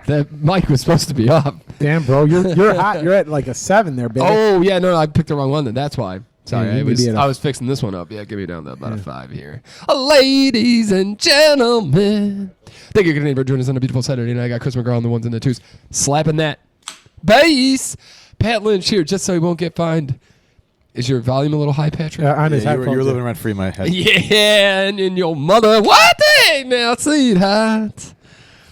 That mic was supposed to be up. Damn, bro, you're hot. You're at like a 7 there, baby. Oh yeah, no, I picked the wrong one. Then that's why. Sorry, Yeah, I was fixing this one up. Yeah, give me down to about a 5 here. Ladies and gentlemen, thank you for joining us on a beautiful Saturday night. I got Chris McGraw on the ones and the twos, slapping that bass. Pat Lynch here, just so he won't get fined. Is your volume a little high, Patrick? Yeah, on his headphones. You're living rent free in my head. Yeah, and in your mother. What the now, sweetheart?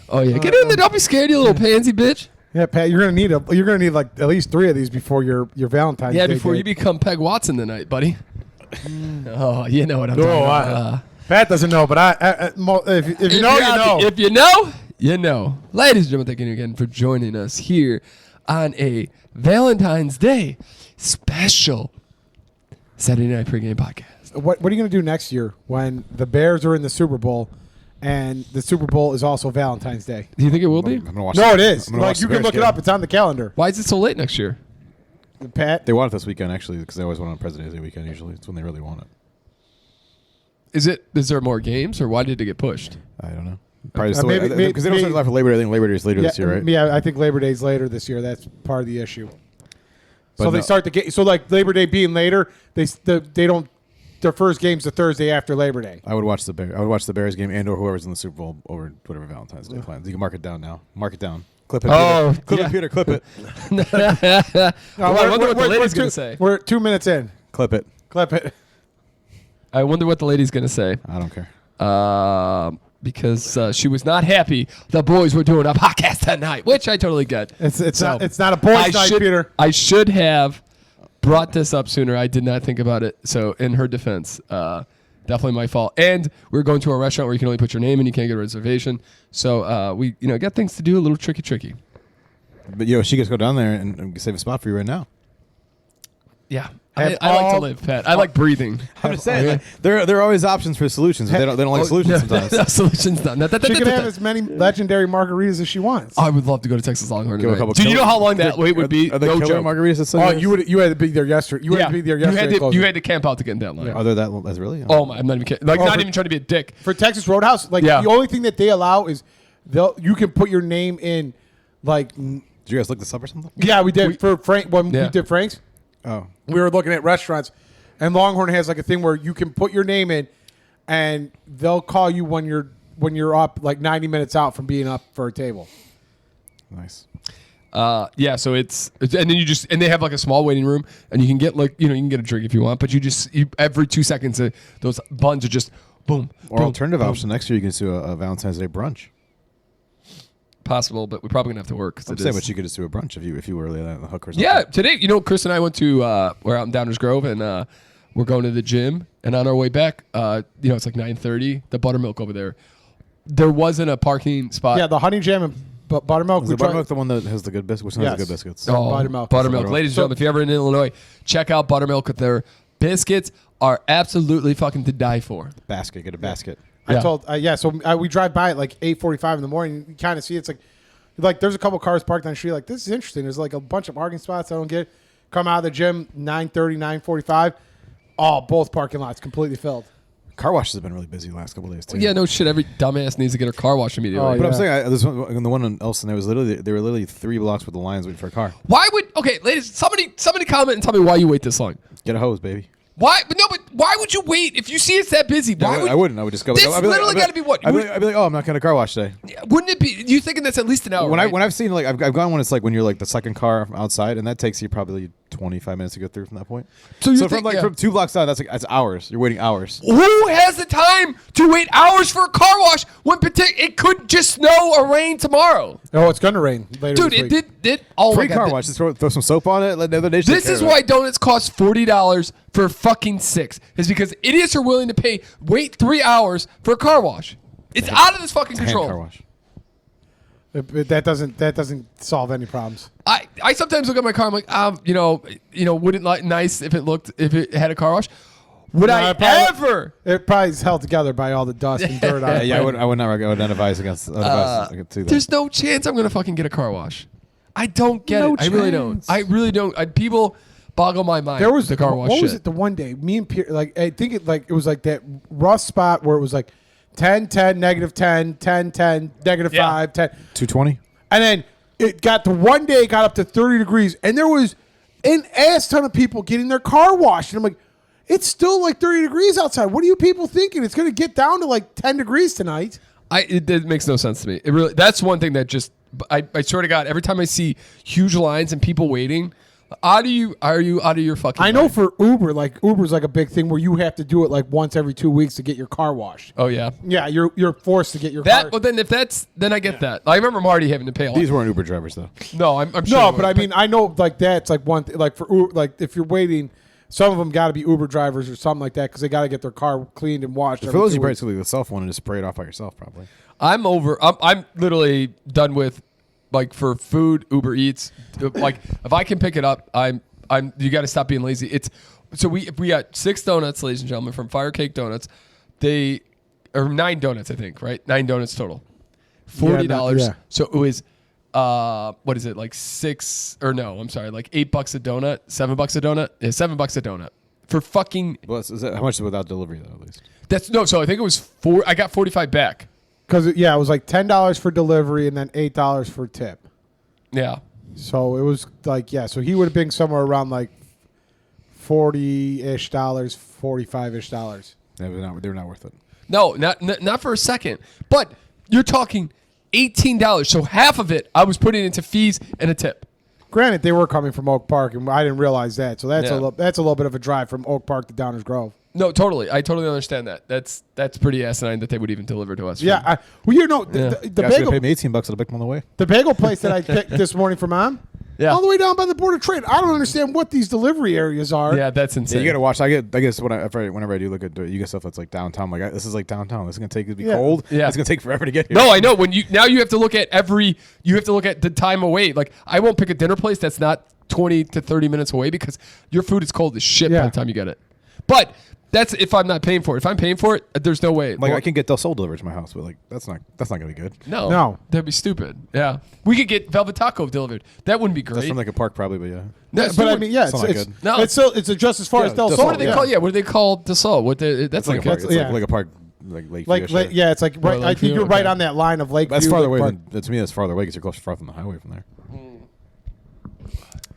Oh yeah, get in there. Don't be scared, you little pansy bitch. Yeah, Pat, you're gonna need like at least 3 of these before your Valentine's Day. Yeah, before you become Peg Watson tonight, buddy. Oh, you know what I'm talking about. Pat doesn't know, but if you know, you know. If you know, you know. Ladies and gentlemen, thank you again for joining us here on a Valentine's Day special Saturday Night Pregame podcast. What are you gonna do next year when the Bears are in the Super Bowl? And the Super Bowl is also Valentine's Day. Do you think it will be? I'm gonna watch No, it is. watch You the can Bears look it game. up. It's on the calendar. Why is it so late next year? Pat? They want it this weekend, actually, because they always want it on President's Day weekend, usually. It's when they really want it. Is there more games, or why did it get pushed? I don't know. Probably maybe- because they don't start live for Labor Day. I think Labor Day is later this year, right? Yeah, I think Labor Day's later this year. That's part of the issue. But So they no. start the game. So like Labor Day being later, they don't. Their first game's the Thursday after Labor Day. I would watch the Bears game and or whoever's in the Super Bowl over whatever Valentine's Day plans. You can mark it down now. Mark it down. Clip it. Oh, Peter. Clip yeah. it, Peter. Clip it. I wonder what the lady's going to say. We're 2 minutes in. Clip it. Clip it. I wonder what the lady's going to say. I don't care. Because she was not happy the boys were doing a podcast that night, which I totally get. It's So, not a boys' night, Peter. I should have brought this up sooner. I did not think about it. So in her defense, definitely my fault. And we're going to a restaurant where you can only put your name in. You can't get a reservation. So we got things to do, a little tricky. But she gets to go down there and save a spot for you right now. Yeah. I like to live, Pat. I like breathing. I'm just saying, like, there are always options for solutions. But they don't like solutions sometimes. No, solutions done. She can have as many legendary margaritas as she wants. I would love to go to Texas Longhorn Give a tonight. couple Do you killer- know how long that wait would be? Are there No killer joke. margaritas? That still Oh, exist? you had to be there yesterday. You had to be there yesterday. You had to camp out to get in that line. Are there that really? Oh my! I'm not even kidding. Like, not even trying to be a dick. For Texas Roadhouse, like Yeah. the only thing that they allow is you can put your name in, like. Did you guys look this up or something? Yeah, we did for Frank when Yeah. we did Frank's. Oh, We were looking at restaurants, and Longhorn has like a thing where you can put your name in, and they'll call you when you're up like 90 minutes out from being up for a table. nice. Yeah. So it's and then and they have like a small waiting room, and you can get you can get a drink if you want, but you every 2 seconds those buns are just boom. Or boom, alternative boom. option, next year you can do a Valentine's Day brunch. Possible, but we're probably gonna have to work. I'm saying, but you could just do a brunch if you were really on the hook or something. Yeah, today, Chris and I went to we're out in Downers Grove, and we're going to the gym. And on our way back, it's like 9:30. The buttermilk over there wasn't a parking spot. Yeah, the honey jam and buttermilk. Is we the tried- buttermilk the one that has the good biscuits? Which one has the good biscuits? Oh, Buttermilk. Buttermilk. Ladies and gentlemen, if you're ever in Illinois, check out Buttermilk. Their biscuits are absolutely fucking to die for. Basket. Get a basket. Yeah. So we drive by at like 8:45 in the morning. You kind of see it's like there's a couple cars parked on the street. Like, this is interesting. There's like a bunch of parking spots. I don't get it. Come out of the gym 9:30, 9:45. Oh, both parking lots completely filled. Car washes have been really busy the last couple of days too. Yeah, no shit. Every dumbass needs to get a car wash immediately. Oh, But yeah. I'm saying, this one, the one in Elston, they were literally 3 blocks with the lines waiting for a car. Why would ladies? Somebody comment and tell me why you wait this long. Get a hose, baby. Why? But why would you wait if you see it's that busy? Why would I wouldn't. I would just go. This I'd be literally got to be what? I'd be like, oh, I'm not going to car wash today. Wouldn't it be? You thinking that's at least an hour? When right? I've seen I've gone when it's like when you're like the second car outside, and that takes you probably 25 minutes to go through from that point. So you from think- from 2 blocks out, that's hours. You're waiting hours. Who has the time to wait hours for a car wash when it could just snow or rain tomorrow? Oh, it's gonna rain later. Dude, this it week. did. Oh Free my car God. wash. Just throw some soap on it. Let the other nation. This is why donuts cost $40 for fucking 6. Is because idiots are willing to wait 3 hours for a car wash. It's out of this fucking hand control. car wash. That doesn't solve any problems. I sometimes look at my car. I'm like, wouldn't like nice if it had a car wash. Would I ever? It probably is held together by all the dust and dirt on it. Yeah, I would not advise against. Against that. There's no chance I'm gonna fucking get a car wash. I don't get No it. I really don't. chance. I really don't. People boggle my mind. There was the car wash. What was shit. it? The one day, me and Pierre, I think it was like that rough spot where it was like 10, 10, negative 10, 10, 10, negative Yeah. 5, 10. 220. And then it got to one day, it got up to 30 degrees, and there was an ass ton of people getting their car washed. And I'm like, it's still like 30 degrees outside. What are you people thinking? It's going to get down to like 10 degrees tonight. It makes no sense to me. It really. That's one thing that just I swear to God, every time I see huge lines and people waiting, are you out of your fucking I know mind? for Uber, like Uber's like a big thing where you have to do it like once every 2 weeks to get your car washed. Oh yeah. Yeah, you're forced to get your That car. well then I get that. I remember Marty having to pay a lot. These weren't Uber drivers though. No, I'm sure. No, they but were, I mean, I know like that's like one thing. Like for Uber, like if you're waiting, some of them got to be Uber drivers or something like that because they got to get their car cleaned and washed. For every those 2 you weeks. basically the cell phone and just spray it off by yourself, probably. I'm over. I'm literally done with like for food Uber Eats. Like if I can pick it up, I'm. You got to stop being lazy. It's so we got 6 donuts, ladies and gentlemen, from Fire Cake Donuts. They or 9 donuts, I think, right? 9 donuts total. $40. Yeah. So it was what is it like 6 or no? I'm sorry, like $8 a donut, $7 a donut. Yeah, $7 a donut for fucking. Well, is that, how much is it without delivery though? At least. That's no. So I think it was 4. I got 45 back. Because it was like $10 for delivery and then $8 for tip. Yeah. So it was like so he would have been somewhere around like $40-ish, $45-ish. They were not worth it. No, not for a second. But you're talking $18. So half of it I was putting into fees and a tip. Granted, they were coming from Oak Park, and I didn't realize that. So that's Yeah. that's a little bit of a drive from Oak Park to Downers Grove. No, totally. I totally understand that. That's pretty asinine that they would even deliver to us. Yeah, the Guys, bagel paid me $18 to pick them on the way. the bagel place that I picked this morning for Mom, Yeah. all the way down by the Board of Trade. I don't understand what these delivery areas are. Yeah, that's insane. Yeah, you gotta watch. I guess whenever I do look at you get stuff that's like downtown. Like this is like downtown. This is gonna take. It'd be cold. Yeah. It's gonna take forever to get here. No, I know. When you have to look at the time away. Like I won't pick a dinner place that's not 20 to 30 minutes away because your food is cold as shit by Yeah. the time you get it. But that's if I'm not paying for it. If I'm paying for it, there's no way. Like I can get Del Sol delivered to my house, but like that's not gonna be good. No, that'd be stupid. Yeah, we could get Velvet Taco delivered. That wouldn't be great. That's from like a park probably, but yeah. No, But I mean, It's not it's good. No. it's still it's just as far as Del Del Sol. Sol, what do they call? Yeah, what do they call the Sol? That's It's like a park. a, It's yeah. like a park, like Lakeview. It's like right. I think Lakeview, you're right okay. on that line of Lakeview. That's farther away Park. than to me. That's farther away because you're closer far from the highway from there.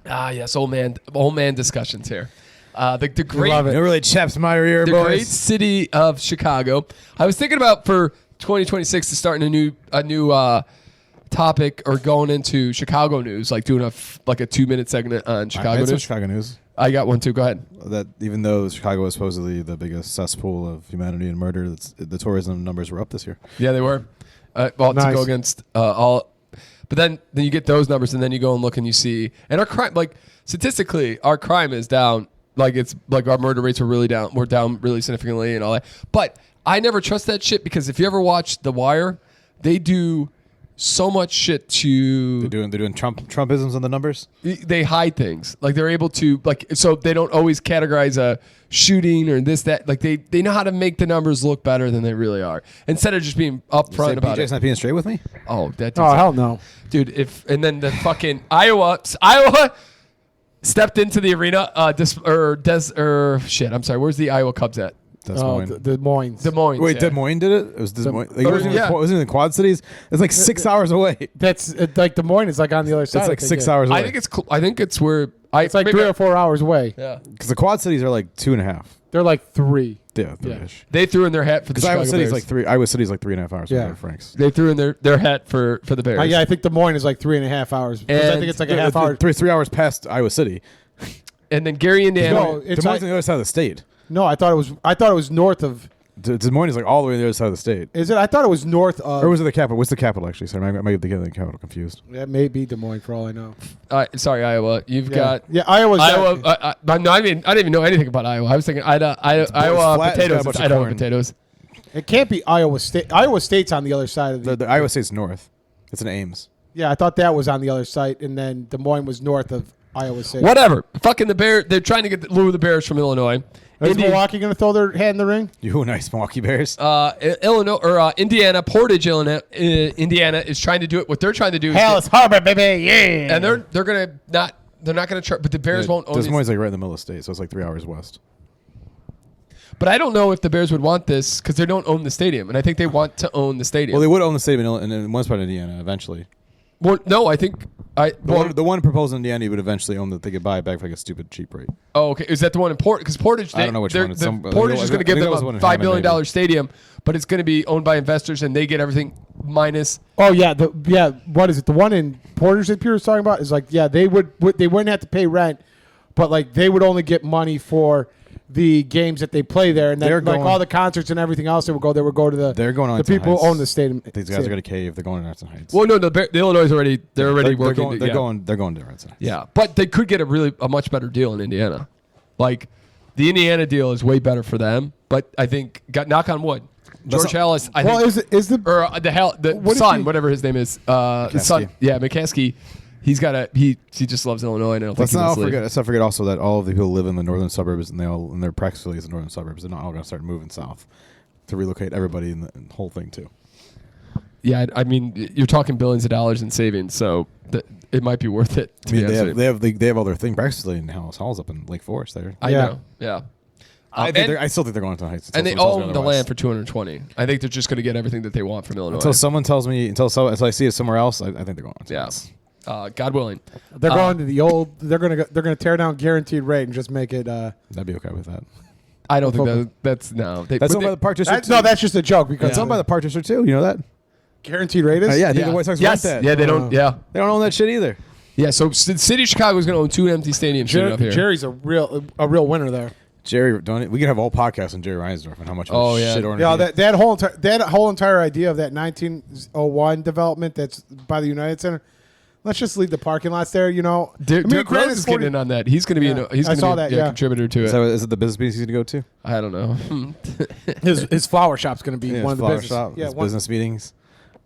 yes, old man discussions here. The great love it. It really chaps my ear, the boys. great city of Chicago. I was thinking about for 2026 to start a new topic or going into Chicago news, like doing a 2-minute segment on I Chicago had some news. Chicago news. I got one too. Go ahead. That even though Chicago is supposedly the biggest cesspool of humanity and murder, the tourism numbers were up this year. Yeah, they were. To go Nice. against all. But then you get those numbers, and then you go and look and you see, and our crime, like statistically, our crime is down. Like it's like our murder rates were really down. We're down really significantly and all that. But I never trust that shit because if you ever watch The Wire, they do so much shit to. They're doing Trumpisms on the numbers. They hide things. Like they're able to so they don't always categorize a shooting or this that. Like they know how to make the numbers look better than they really are instead of just being upfront about BJ's it. not being straight with me. Oh, that. Oh hell no. Dude, and then the fucking Iowa stepped into the arena. Shit. I'm sorry. Where's the Iowa Cubs at? Des Oh, Moines. Des Moines. Des Moines. Wait, yeah. Des Moines did it? It was Des Moines. Like, Oh, it wasn't yeah. it wasn't in the Quad Cities. It's like 6 hours away. That's like Des Moines is like on the other side. It's I like think, 6 yeah. hours away. I think it's where It's like 3 or 4 hours away. Yeah. Because the Quad Cities are like 2.5. They're like 3. Yeah, 3-ish. They threw in their hat for the Because Chicago Iowa City's Bears. like 3. Iowa City's like 3.5 hours Yeah. away. Frank's. They threw in their hat for the Bears. Yeah, I think Des Moines is like 3.5 hours. Because I And think it's like a half hour. 3 hours past Iowa City. And then Gary, Indiana. No, Des it's Moines like, on the other side of the state. no, I thought it was north of. Des Moines is like all the way on the other side of the state. Is it? I thought it was north of. Or was it the capital? What's the capital actually? Sorry, I might be getting the capital confused. That may be Des Moines for all I know. Sorry, Iowa. You've got Iowa's Iowa. No, I didn't even know anything about Iowa. I was thinking Iowa flat, it's got potatoes. a bunch It's of Idaho corn. potatoes. It can't be Iowa State. Iowa State's on the other side of The Iowa State's north. It's in Ames. Yeah, I thought that was on the other side, and then Des Moines was north of Iowa State. Whatever. Fucking the Bear. They're trying to lure the Bears from Illinois. Is Milwaukee going to throw their hat in the ring? You nice Milwaukee Bears. Illinois or Indiana, Portage, Illinois, Indiana is trying to do it. What they're trying to do is Hallis Harbor, baby, yeah. and they're gonna not. They're not going to try, but the Bears won't own Des it. Moines is like right in the middle of the state, so it's like 3 hours west. But I don't know if the Bears would want this because they don't own the stadium, and I think they want to own the stadium. Well, they would own the stadium in one spot in Indiana eventually. Well, no, I think The one proposed in the end, he would eventually own that they could buy it back for like a stupid cheap rate. Oh, okay. Is that the one in Portage? Because Portage, I don't know which one. It's Portage is going to give them a $5 billion stadium, but it's going to be owned by investors, and they get everything minus. Oh yeah, what is it? The one in Portage that Peter was talking about is like, yeah, they wouldn't have to pay rent, but like they would only get money for the games that they play there, and then like all the concerts and everything else that would go, they would go to the. They're going on the people who own the stadium. These guys are going to cave. They're going to Arlington Heights. Well, no, the Illinois is already working. They're going to Arlington Heights. Yeah, but they could get a much better deal in Indiana. Like the Indiana deal is way better for them, but I think knock on wood. George Ellis, I think, the son, whatever his name is, his son, McCaskey. He just loves Illinois, and I don't think let's not forget also that all of the people who live in the northern suburbs, and their practice facilities in the northern suburbs, they're not all going to start moving south to relocate everybody in the whole thing too. Yeah, I mean, you're talking billions of dollars in savings, so it might be worth it. They have all their practice facility in Halls up in Lake Forest there. I know, yeah. I still think they're going to Heights. And they own the land for $220. I think they're just going to get everything that they want from Illinois. Until someone tells me, until I see it somewhere else, I think they're going to. Yes. God willing, they're going to the old. They're gonna tear down guaranteed rate and just make it. That'd be okay with that. I don't think that's no. That's owned by the Park District. No, that's just a joke because it's owned by the Park District too. You know that guaranteed rate is. Yeah, I think the White Sox want that. Yeah, they don't. Yeah, they don't own that shit either. Yeah, so the city of Chicago is going to own 2 empty stadiums up here. Jerry's a real winner there. Jerry, we can have all podcasts on Jerry Reinsdorf and how much shit. Yeah, that whole entire idea of that 1901 development that's by the United Center. Let's just leave the parking lots there, you know. Dirk Rose is getting in on that. He's going to be a contributor to it. So is it the business meetings he's going to go to? I don't know. his flower shop's going to be one of the business meetings.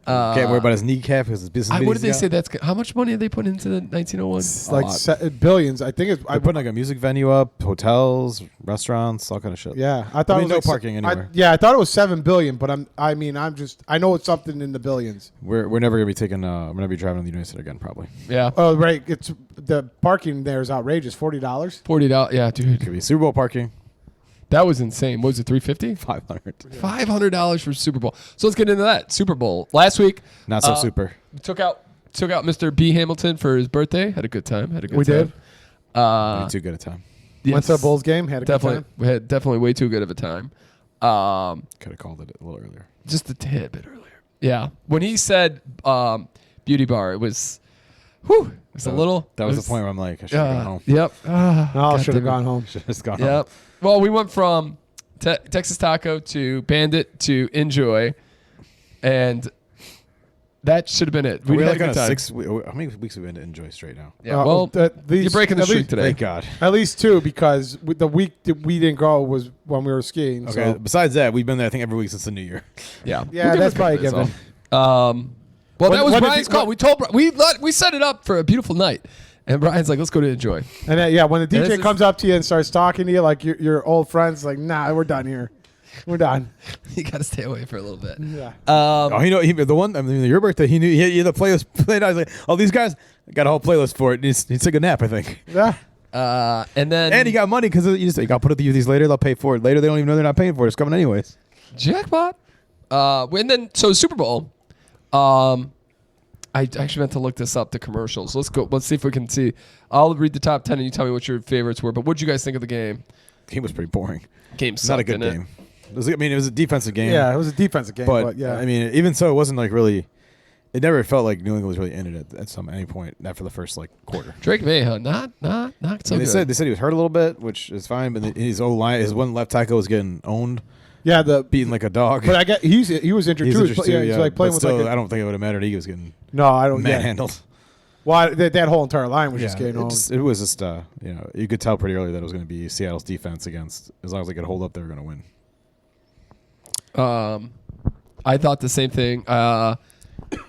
Can't worry about his kneecap because his business meetings. What did they say? How much money did they put into the 1901? It's like billions. I think they're putting like a music venue up, hotels, restaurants, all kind of shit. Yeah, I thought it was no parking anywhere. I thought it was $7 billion, but I know it's something in the billions. We're never gonna be taking. We're gonna be driving on the United States again, probably. Yeah. Oh right, it's the parking there is outrageous. $40. $40. Yeah, dude. Could be Super Bowl parking. That was insane. What was it, $350? $500 for Super Bowl. So let's get into that. Super Bowl. Last week. Not so super. Took out Mr. B. Hamilton for his birthday. Had a good time. We did. Way too good a time. Yes. Went to a Bulls game. Had a good time. We had definitely way too good of a time. Could have called it a little earlier. Just a tad bit earlier. Yeah. When he said beauty bar, it was... Whew. It was a little... That was the point where I'm like, I should have gone home. Yep. I should have gone home. Should have gone home. Yep. Well, we went from Texas Taco to Bandit to Enjoy, and that should have been it. We had a good time. How many weeks have we been to Enjoy straight now? Yeah. You're breaking the streak today. Thank God. At least 2 because the week that we didn't go was when we were skiing. Okay. So. Besides that, we've been there I think every week since the New Year. Yeah. Yeah, that's probably a given. Well, that was Brian's call. We set it up for a beautiful night. And Brian's like, let's go to Enjoy. And then, when the DJ comes up to you and starts talking to you like your old friends, like, nah, we're done here. We're done. You got to stay away for a little bit. Yeah. Your birthday, he knew he had the playlist played out. I was like, oh, these guys got a whole playlist for it. He took a nap, I think. Yeah. And he got money because you just I'll put it to you these later. They'll pay for it later. They don't even know they're not paying for it. It's coming anyways. Jackpot. And then Super Bowl. I actually meant to look this up, the commercials. Let's go. Let's see if we can see. I'll read the top 10 and you tell me what your favorites were. But what did you guys think of the game? The game was pretty boring. Game sucked, not a good game. It was a defensive game. Yeah, it was a defensive game. But yeah, I mean, even so, it wasn't like really. It never felt like New England was really in it at any point after the first quarter. Drake May, huh? Not so good. They said he was hurt a little bit, which is fine. But his O-line, his one left tackle was getting owned. Yeah, beaten like a dog. But he was injured too. He's like playing still, with I don't think it would have mattered. He was getting manhandled. Well, that whole entire line was just getting owned. It was just you could tell pretty early that it was going to be Seattle's defense against. As long as they could hold up, they were going to win. I thought the same thing.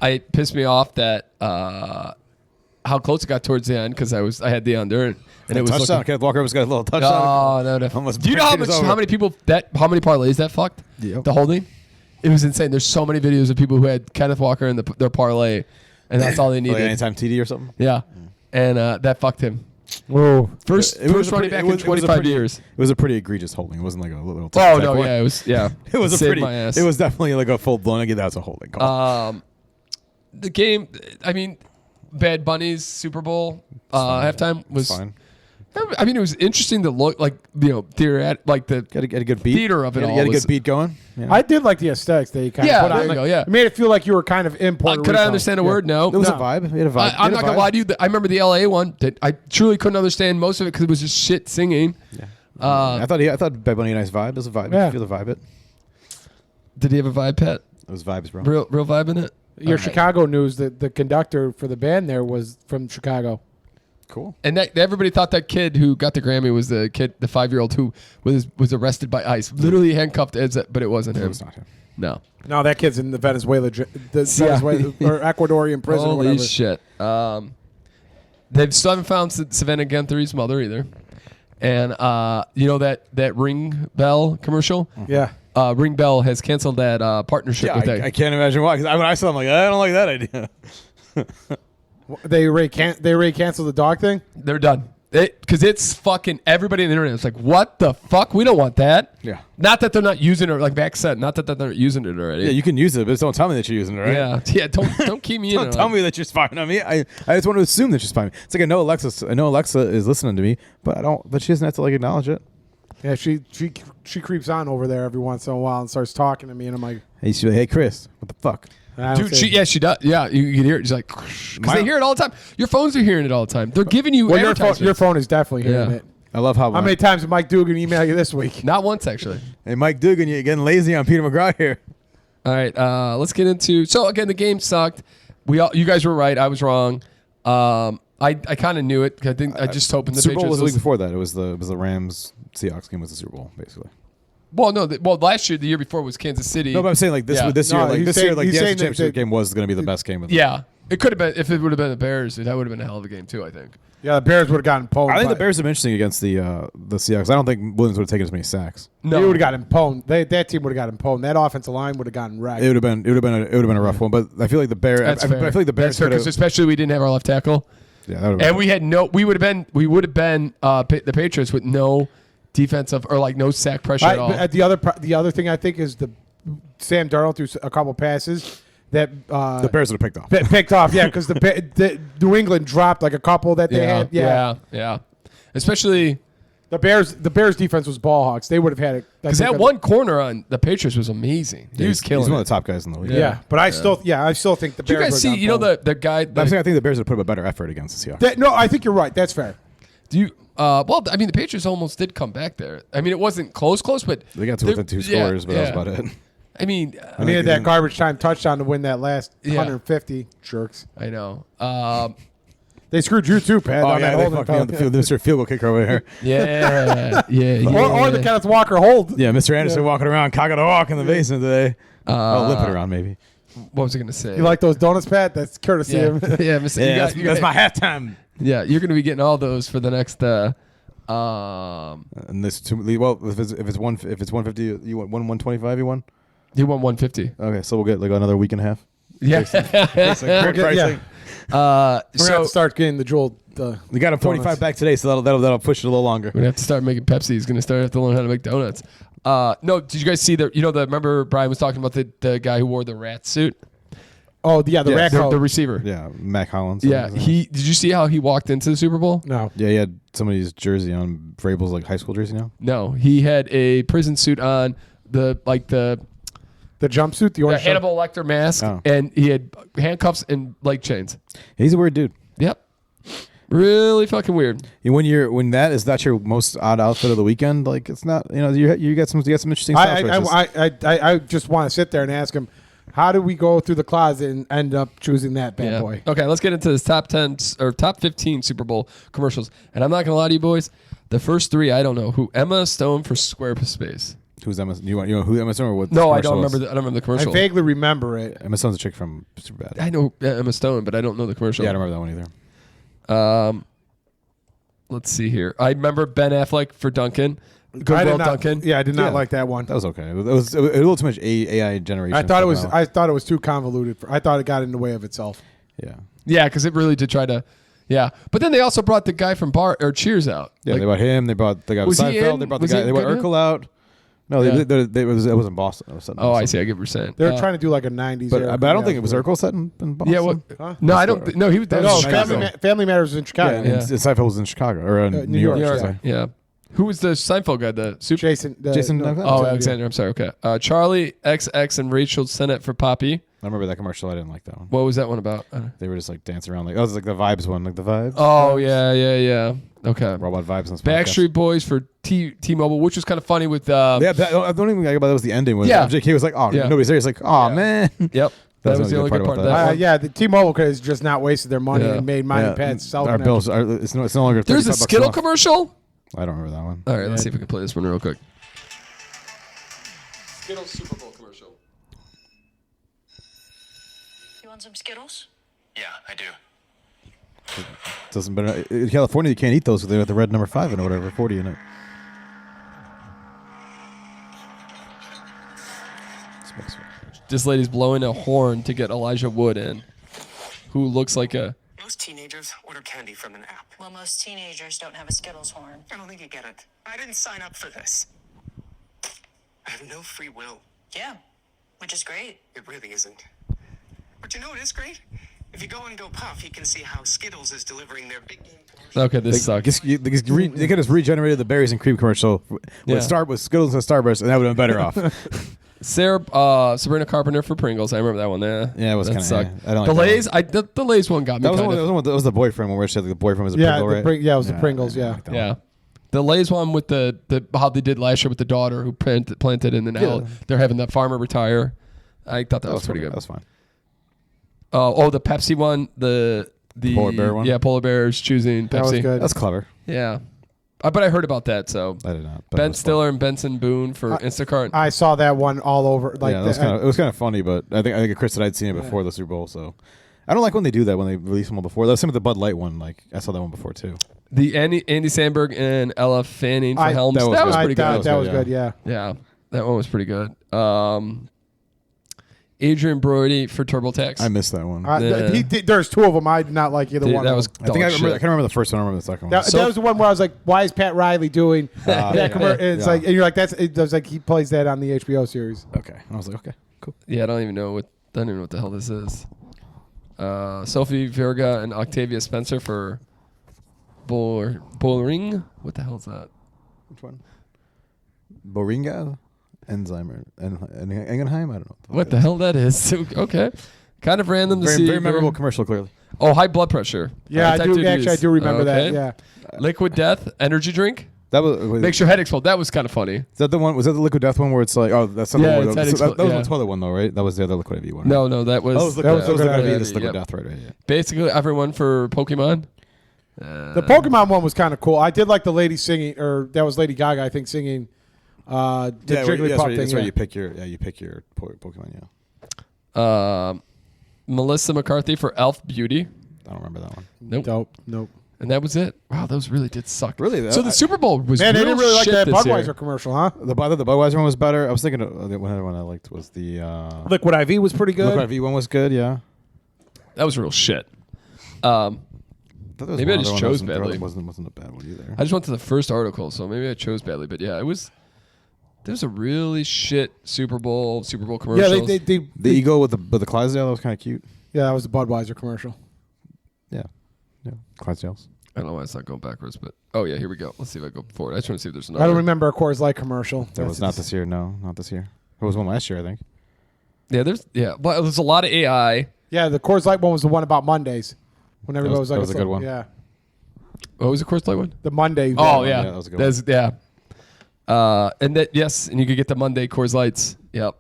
It pissed me off that how close it got towards the end because I had the under and it was touchdown. Kenneth Walker was got a little touchdown. No. Do you know how many parlays that fucked? Yep. The holding? It was insane. There's so many videos of people who had Kenneth Walker in their parlay, and that's all they needed. Like anytime TD or something. Yeah, and that fucked him. Whoa! First running back in 25 years. It was a pretty egregious holding. It wasn't like a little. Oh no! Yeah, it was. Yeah, it was It was definitely like a full blown. That was a holding call. The game. I mean, Bad Bunny's Super Bowl halftime was fine. I mean, it was interesting to look like like the Get a good beat. theater of it all. Get a was- good beat going. Yeah. I did like the aesthetics that you kind Yeah, of put there on. you Like, go, yeah. It made it feel like you were kind of in Puerto Could Rico. I understand a Yeah. word? No. It was No. a vibe. We had a vibe. I'm not gonna lie to you. I remember the LA one. That I truly couldn't understand most of it because it was just shit singing. Yeah. Uh, I thought Bad Bunny had a nice vibe. It was a vibe. Yeah. You feel the vibe. It Did he have a vibe, Pat? was vibes, bro. Real vibe in it. Your All right. Chicago news, the conductor for the band there was from Chicago. Cool. And that, everybody thought that kid who got the Grammy was the 5-year-old who was arrested by ICE, literally handcuffed, but it wasn't It him. was not him. No. No, that kid's in the Venezuela or Ecuadorian prison or Holy whatever. shit. They still haven't found Savannah Guthrie's mother either. And you know that Ring Bell commercial? Yeah. Ring Bell has canceled that partnership Yeah, with I can't imagine why. 'Cause when I saw, I'm like, I don't like that idea. They already canceled the dog thing? They're done. Because it's fucking everybody on the internet. It's like, what the fuck? We don't want that. Yeah. Not that they're not using it, like Max said. Not that they're not using it already. Yeah, you can use it, but just don't tell me that you're using it, right? Yeah. Don't keep me in Don't it. tell me that you're spying on me. I just want to assume that you're spying on me. It's like I know Alexa is listening to me, but she doesn't have to like acknowledge it. Yeah, she creeps on over there every once in a while and starts talking to me, and I'm like, Hey Chris, what the fuck? I don't Dude, say- she does. Yeah, you can hear it. She's like, because they hear it all the time. Your phones are hearing it all the time. They're giving you Well, your advertisements. phone is definitely hearing Yeah. it. I love how How many times did Mike Dugan email you this week? Not once, actually. Hey Mike Dugan, you're getting lazy on Peter McGraw here. All right, let's get into. So again, the game sucked. You guys were right. I was wrong. I kind of knew it. I just hoping the Super Bowl Patriots was the week before that. It was the Rams Seahawks game was the Super Bowl basically. Well, no. Last year, the year before was Kansas City. No, but I'm saying like this Yeah. this No, year like he's this saying- year like he's the saying NFC that Championship game was going to be the best game of the Yeah, it could have been if it would have been the Bears. That would have been a hell of a game too. I think. Yeah, the Bears would have gotten pwned. I think the by- Bears have been interesting against the Seahawks. I don't think Williams would have taken as many sacks. No, They would have gotten pwned. That team would have gotten pwned. That offensive line would have gotten wrecked. It would have been a rough one, but I feel like the Bears. That's I fair. feel like the Bears That's fair, could 'cause have. especially we didn't have our left tackle, Yeah, that would and we had no. We would have been the Patriots with no defensive or like no sack pressure at all. But the other thing I think is the Sam Darnold threw a couple passes that the Bears would have picked off. picked off. Yeah, because the New England dropped like a couple that they had. yeah. Especially The Bears defense was ball hawks. They would have had it because that one corner on the Patriots was amazing. He was killing He's one it. of the top guys in the league. Yeah, but I still think the Did you Bears. guys see? You know the guy. But I'm saying I think the Bears would put up a better effort against the Seahawks. No, I think you're right. That's fair. Do you? Well, I mean, the Patriots almost did come back there. I mean, it wasn't close, but They got to within two scores, but that was about it. I mean, I needed that garbage time touchdown to win that last Yeah. 150 jerks. I know. They screwed you too, Pat. Oh on yeah, that they holding fucked me on the penalty. field. Mr. Field Goal Kicker over here. Yeah. Or the Kenneth Walker hold. Yeah, Mr. Anderson walking around, cocking a walk in the basement today. Limping around maybe. What was I going to say? You like those donuts, Pat? That's courtesy Yeah, of him. yeah, Mr. Yeah, you that's my halftime. Yeah, you're going to be getting all those for the next. And this well, if it's 150, you want 125. You won. You won 150. Okay, so we'll get like another week and a half. Yeah. Yeah. We're gonna have So to start getting the Joel. We got a 45 Donuts. back today, so that'll push it a little longer. we're gonna have to start making Pepsi. He's gonna have to learn how to make donuts. No, did you guys see the? Remember Brian was talking about the guy who wore the rat suit. Oh yeah, the rat the coat. receiver. Yeah, Mac Hollins. Yeah, did you see how he walked into the Super Bowl? No. Yeah, he had somebody's jersey on. Vrabel's like high school jersey now. No, he had a prison suit on, the jumpsuit, the orange. Hannibal Lecter mask, Oh. and he had handcuffs and leg chains. He's a weird dude. Yep, really fucking weird. When that's your most odd outfit of the weekend, like it's not. You got some interesting style choices. I just want to sit there and ask him, how do we go through the closet and end up choosing that bad boy? Okay, let's get into this top 10 or top 15 Super Bowl commercials. And I'm not gonna lie to you boys, the first three I don't know who. Emma Stone for Squarespace. Who's Emma? You know who Emma Stone or what? No, I commercial don't was? remember. I don't remember the I commercial. vaguely remember it. Emma Stone's a chick from Superbad. I know Emma Stone, but I don't know the commercial. Yeah, I don't remember that one either. Let's see here. I remember Ben Affleck for Duncan. Good I did World not, Duncan. Yeah, I did not Yeah. like that one. That was okay. It was a little too much AI generation. I thought it was. stuff. I thought it was too convoluted. I thought it got in the way of itself. Yeah. Yeah, because it really did try to. Yeah, but then they also brought the guy from Cheers out. Yeah, Like, they brought him. They brought the guy with Was he Seinfeld. in? They brought the Was he guy. They brought good in? Urkel out. No, Yeah. it was in Boston. It was set in Oh, I Boston. see. I get what you're saying. They were trying to do like a 90s But, era. but I don't think it was Urkel set in Boston. Yeah. What? Huh? No, I don't. No, he was. That No, was Chicago. Chicago. Family Matters was in Chicago. Yeah, and Seinfeld was in Chicago or New York. York, I should say. Yeah. Who was the Seinfeld guy? The super. Jason. Jason no, Alexander. Oh, Alexander. I'm sorry. Okay. Charlie XX and Rachel Sennett for Poppy. I remember that commercial. I didn't like that one. What was that one about? They were just like dancing around. Like, oh, it was like the Vibes one. Like the Vibes. Oh yeah. Okay. Robot Vibes. On Backstreet Boys for T-Mobile, which was kind of funny with. Yeah, I don't even like about that was the ending. Was Yeah. JK was like, oh, Yeah. nobody's there. He's like, oh Yeah. man. Yep. That was the only good part of that. one. yeah, the T-Mobile has just not wasted their money Yeah. and made money pets. Selling Our bills are. It's no longer. There's a $35 Skittle month. commercial. I don't remember that one. All right, let's see if we can play this one real quick. Skittles Super Bowl commercial. You want some Skittles? Yeah, I do. Doesn't matter. In California, you can't eat those because they have the red number 5 in it, or whatever, 40 in it. This lady's blowing a horn to get Elijah Wood in, who looks like a. Most teenagers order candy from an app. Well, most teenagers don't have a Skittles horn. I don't think you get it. I didn't sign up for this. I have no free will. Yeah, which is great. It really isn't. But you know what is great? If you go on Go Puff, you can see how Skittles is delivering their big game commercial. Okay, this sucks. They could have regenerated the berries and cream commercial Yeah. with Skittles and Starburst, and that would have been better off. Sabrina Carpenter for Pringles. I remember that one. Yeah, it was that kinda, sucked. I don't like the that Lay's. The Lay's one got me. That was, kind one, of. that, was one, that was the boyfriend one where she said the boyfriend was a Yeah, Pringle, right? it was the Pringles. I Yeah. didn't like that one. Yeah. The Lay's one with the how they did last year with the daughter who planted and then now they're having that farmer retire. I thought that was pretty good. That was fine. The Pepsi one, the Polar bear one? Yeah, polar bears choosing Pepsi. That was good. That's clever. Yeah, but I heard about that. So I did not. but it Ben was fun. Stiller and Benson Boone for Instacart. I saw that one all over. Like Yeah, it was kind of funny, but I think Chris said I'd seen it before the Super Bowl, so I don't like when they do that when they release them all before. That's some of the Bud Light one. Like I saw that one before too. The Andy Samberg and Ella Fanning for Helms. That was pretty good. That was good. Yeah. Yeah, that one was pretty good. Adrian Brody for TurboTax. I missed that one. There's two of them. I did not like either one. That of was. them. I think I dog remember. I shit. can't remember the first one. I remember the second one. That was the one where I was like, "Why is Pat Riley doing that commercial?" It's Yeah. like, and you're like, "It was like he plays that on the HBO series." Okay, I was like, okay, cool. Yeah, I don't even know what the hell this is. Sophie Verga and Octavia Spencer for Bollering. What the hell is that? Which one? Boringa, Enzymer, and Engenheim. I don't know. What the hell that is? Okay, kind of random to Very, see. very memorable commercial, clearly. Oh, high blood pressure. Yeah, I That do. dude Actually, I used. do remember Okay. that. Yeah. Liquid Death energy drink That was. makes your head explode. That was kind of funny. Is that the one? Was that the Liquid Death one where it's like, oh, that's not Yeah, the it's one. head That was yeah. the toilet one, though, right? That was the other Liquid IV one. No, that was. that was that was Liquid Liquid IV. IV, This is Liquid yep. Death, right? Yeah. Basically, everyone for Pokemon. The Pokemon one was kind of cool. I did like the lady singing, or that was Lady Gaga, I think, singing the Jigglypuff thing. That's where you pick your Pokemon. Yeah. Melissa McCarthy for Elf Beauty. I don't remember that one. Nope. Nope. And that was it. Wow, those really did suck. Really? So the Super Bowl was Man, they real didn't really like shit that this year. Budweiser commercial, huh? The Budweiser one was better. I was thinking the one I liked was the Liquid IV was pretty good. Liquid IV one was good. Yeah. That was real shit. There was Maybe I one just other one chose that badly. wasn't a bad one either. I just went to the first article, so maybe I chose badly. But yeah, it was. There was a really shit Super Bowl Yeah, commercials. The eagle with the Clydesdale, that was kind of cute. Yeah, that was the Budweiser commercial. Yeah. Clydesdales. I don't know why it's not going backwards, but oh yeah, here we go. Let's see if I go forward. I just want to see if there's I another. don't remember a Coors Light commercial. That was not this year. No, not this year. It was one last year, I think. But there's a lot of AI. Yeah, the Coors Light one was the one about Mondays. When everybody was like, that was a good one. Yeah, What was the Coors Light one? the Monday. Oh one. yeah, that was a good and that and you could get the Monday Coors Lights. Yep,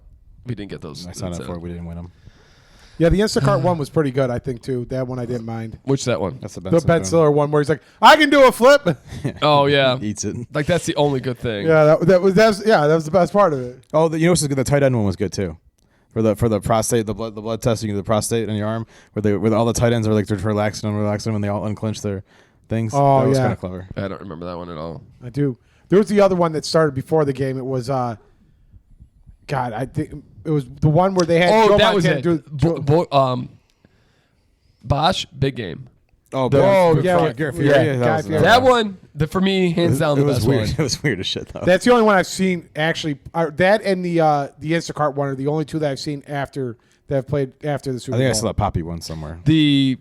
we didn't get those. I signed up That's for it. We didn't win them. Yeah, the Instacart one was pretty good, I think, too. That one I didn't mind. Which that one? That's the The best. Ben Stiller one where he's like, I can do a flip. Oh yeah, Eats it. like that's the only good thing. Yeah, that was the best part of it. Oh, you know what's good? The tight end one was good too. For the prostate, the blood testing of the prostate in your arm, where all the tight ends are like they're relaxing when they all unclench their things. Oh, that was yeah. kind of clever. I don't remember that one at all. I do. There was the other one that started before the game. It was, God, I think it was the one where they had. Oh, Joe that was Montana it. Bosch, big game. Oh, yeah, Guy Fieri. yeah, Yeah, Guy was- Fieri. That one, for me, hands down, It the was best weird. one. It was weird as shit though. That's the only one I've seen actually. That and the Instacart one are the only two that I've seen after that have played after the Super I think Bowl. I saw that Poppy one somewhere. The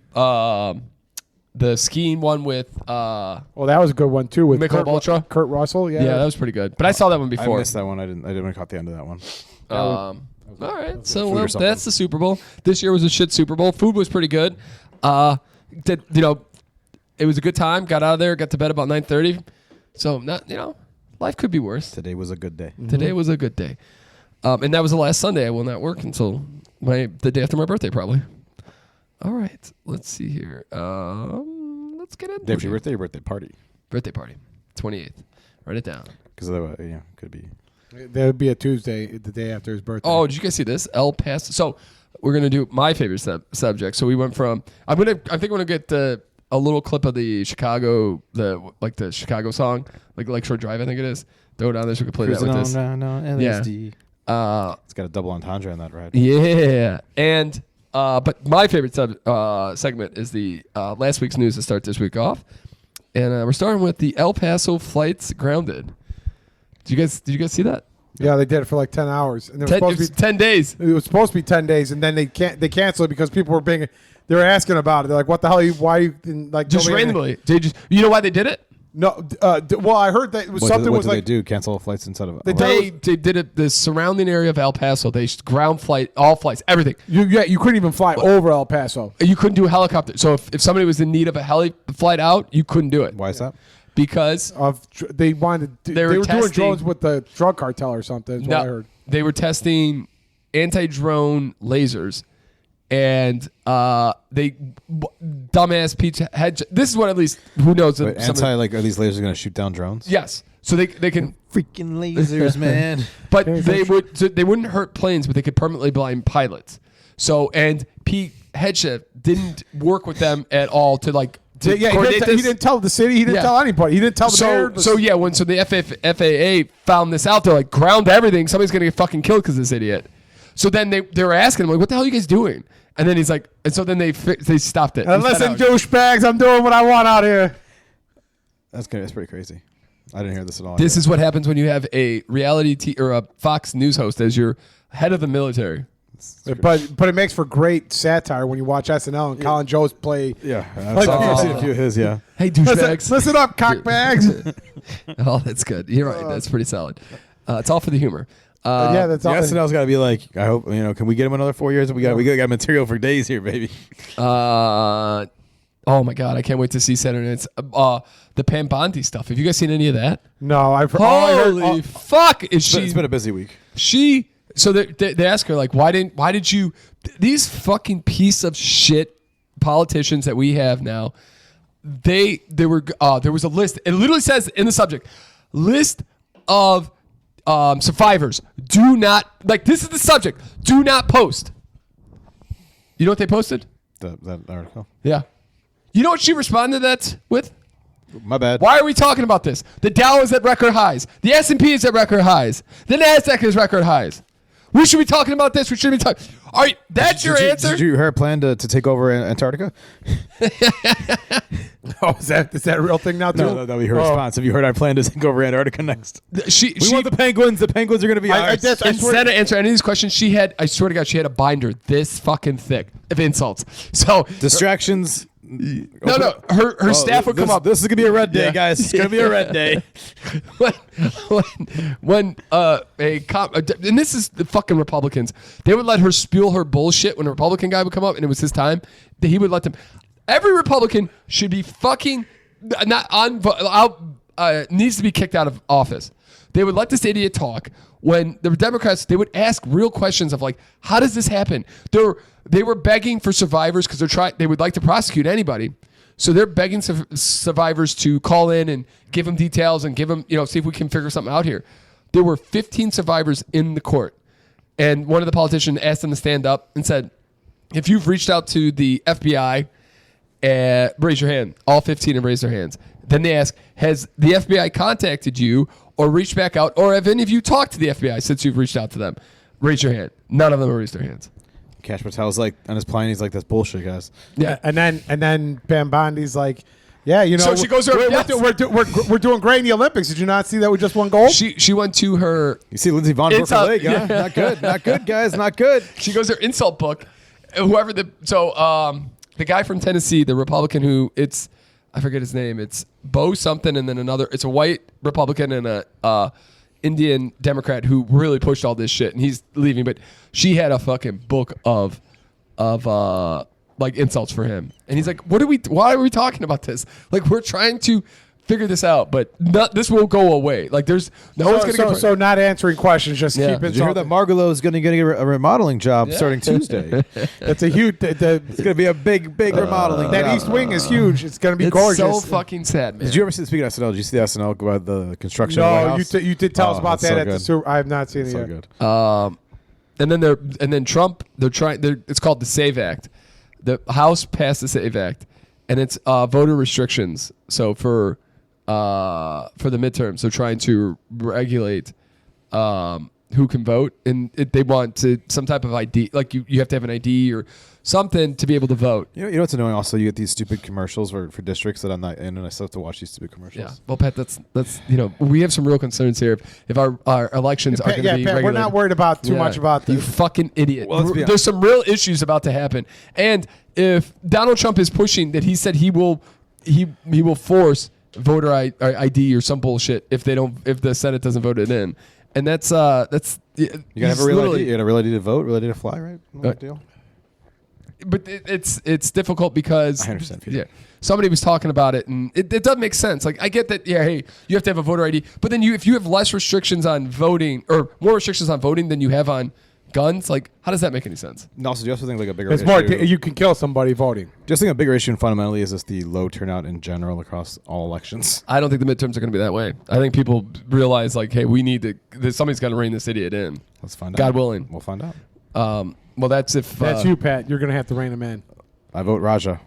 skiing one with Well, that was a good one too with Michelob Ultra? Kurt Russell. Yeah, yeah, that was pretty good. But I saw that one I before. missed that one. I didn't caught the end of that one. All right, so food or well, something. that's the Super Bowl. This year was a shit Super Bowl. Food was pretty good. It was a good time. Got out of there. Got to bed about 9:30. So life could be worse. Today was a good day. Today was a good day, and that was the last Sunday I will not work until the day after my birthday, probably. All right, let's see here. Let's get into Day after it. your birthday, your birthday party. Birthday party, 28th. Write it down. Because could be. that would be a Tuesday, the day after his birthday. Oh, did you guys see this? El Paso. So we're gonna do my favorite subject. So we went from. I think I'm gonna get a little clip of the Chicago, the Chicago song, like Lakeshore Drive. I think it is. Throw it on there so we can play that with this. LSD. Yeah. It's got a double entendre on that ride. Yeah. And but my favorite segment is the last week's news to start this week off, and we're starting with the El Paso flights grounded. Did you guys see that? yeah, they did it for like 10 hours, and it was supposed to be 10 days. It was supposed to be 10 days, and then they canceled it because people were they were asking about it. They're like, "What the hell? Why you like Just nobody- randomly. You know why they did it? No, well, I heard that it was What something did was they like do? Cancel flights instead of. They They did it. The surrounding area of El Paso. They ground flight, all flights, everything. you couldn't even fly over El Paso. You couldn't do a helicopter. So if somebody was in need of a heli flight out, you couldn't do it Why is that? because They wanted They were doing testing- drones with the drug cartel or something. Is what I heard. they were testing anti-drone lasers, and dumbass Pete Hedge. This is what at least who knows. Wait, are these lasers going to shoot down drones? Yes, so they can. Freaking lasers, man. But they wouldn't hurt planes, but they could permanently blind pilots. So and Pete Headchef didn't work with them at all to Yeah, coordinate he this. didn't tell the city. He didn't Yeah. tell anybody. He didn't tell the mayor. So the FAA found this out, they're like, ground everything. Somebody's gonna get fucking killed because of this idiot. So then they were asking him like, what the hell are you guys doing? And then he's like, and so then they stopped it. Listen, douchebags, I'm doing what I want out here. That's pretty crazy. I didn't hear this at all. This is what happens when you have a reality or a Fox News host as your head of the military. But it makes for great satire when you watch SNL and Colin Jost play. Yeah, I've seen a few of his. Yeah, Hey, douchebags. Listen up, cockbags. Oh, that's good. You're right. That's pretty solid. It's all for the humor. Yeah, that's all. SNL's got to be like, I hope can we get him another 4 years? We got material for days here, baby. Oh my God, I can't wait to see Saturday Night's the Pam Bondi stuff. Have you guys seen any of that? No, I've heard. all I heard- Holy fuck! Is she? It's been a busy week. So they ask her like, why did you? These fucking piece of shit politicians that we have now. There was a list. It literally says in the subject, list of survivors. Do not this is the subject. Do not post. You know what they posted? That article. Yeah. You know what she responded to that with? My bad. Why are we talking about this? The Dow is at record highs. The S&P is at record highs. The NASDAQ is record highs. We should be talking about this. We shouldn't be talking. All right, that's your answer? Did you hear her plan to take over Antarctica? Oh, is that a real thing now too? No, that'll be her response. Have you heard I plan to take over Antarctica next? She want the penguins. The penguins are going to be ours. instead of answering any of these questions, I swear to God, she had a binder this fucking thick of insults. So Distractions. No. Her staff would come up. This is gonna be a red day, guys. It's gonna be a red day. when and this is the fucking Republicans, they would let her spew her bullshit when a Republican guy would come up and it was his time. He would let them. Every Republican should be fucking not on. Needs to be kicked out of office. They would let this idiot talk. When the Democrats, they would ask real questions of like, how does this happen? They were begging for survivors because they would like to prosecute anybody. So they're begging survivors to call in and give them details and give them, see if we can figure something out here. There were 15 survivors in the court. And one of the politicians asked them to stand up and said, if you've reached out to the FBI, raise your hand. All 15 have raised their hands. Then they ask, has the FBI contacted you or reached back out, or have any of you talked to the FBI since you've reached out to them? Raise your hand. None of them have raised their hands. Cash Patel's like on his plane. He's like, "That's bullshit, guys." Yeah. And then Pam Bondi's like, yeah, you know, So she goes to her- we're doing great in the Olympics. Did you not see that we just won gold? She went to her. You see Lindsey Vonn broke her Insult- leg, huh? yeah. Not good, not good, guys, not good. She goes to her insult book. Whoever the guy from Tennessee, the Republican who I forget his name. It's Bo something, and then another. It's a white Republican and a Indian Democrat who really pushed all this shit, and he's leaving. But she had a fucking book of like insults for him, and he's like, why are we talking about this? Like, we're trying to figure this out, but this will go away. Like, there's no one's gonna get. So not answering questions, just Yeah. keep Did you hear that insulting. Margolo is going to get a remodeling job starting Tuesday? It's a huge. It's going to be a big remodeling. That job. East Wing is huge. It's going to be It's gorgeous. so fucking sad, man. Did you ever see? Speaking of SNL, did you see the SNL about the construction? of the No, White House? you did tell us about that's that so at the good. Super. I have not seen it So yet. good. And then Trump, it's called the SAVE Act. The House passed the SAVE Act, and it's voter restrictions. So for the midterms, they're trying to regulate who can vote, and they want some type of ID, like you have to have an ID or something to be able to vote. You know what's annoying? Also, you get these stupid commercials for districts that I'm not in, and I still have to watch these stupid commercials. Yeah. Well, Pat, that's we have some real concerns here if our elections are going to be Pat, regulated. we're not worried about too much about you this. fucking idiot. Well, let's be There's some real issues about to happen, and if Donald Trump is pushing that, he said he will force voter ID or some bullshit if the Senate doesn't vote it in, and that's You gotta have a real ID. You got a real ID to vote, real ID to fly, right? No big deal. But it's difficult because I understand, Peter. yeah, somebody was talking about it, and it doesn't make sense. Like, I get that, yeah, hey, you have to have a voter ID, but then if you have less restrictions on voting or more restrictions on voting than you have on guns, like, how does that make any sense? And also, do you also think like a bigger It's issue? more. You can kill somebody voting. Just think a bigger issue fundamentally is just the low turnout in general across all elections. I don't think the midterms are going to be that way. I think people realize, like, hey, we need to. Somebody's got to rein this idiot in. Let's find out. God willing. We'll find out. Well, that's if That's you, Pat. You're going to have to rein him in. I vote Raja.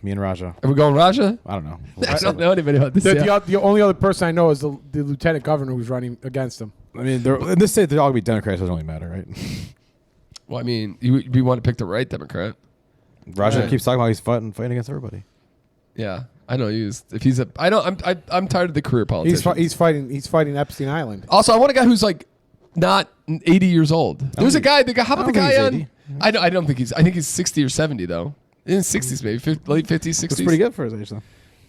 Me and Raja. Are we going Raja? I don't know. I don't know anybody about this. yet. The only other person I know is the lieutenant governor who's running against him. I mean, in this state, they're all gonna be Democrats. Doesn't really matter, right? Well, I mean, we want to pick the right Democrat. Raja Yeah. keeps talking about he's fighting against everybody. Yeah, I know. I'm tired of the career politicians. He's fighting Epstein Island. Also, I want a guy who's like not 80 years old. There's a guy. How about the guy on? 80. I don't think he's. I think he's 60 or 70 though. In his 60s, maybe late 50s, 60s. That's pretty good for his age, though.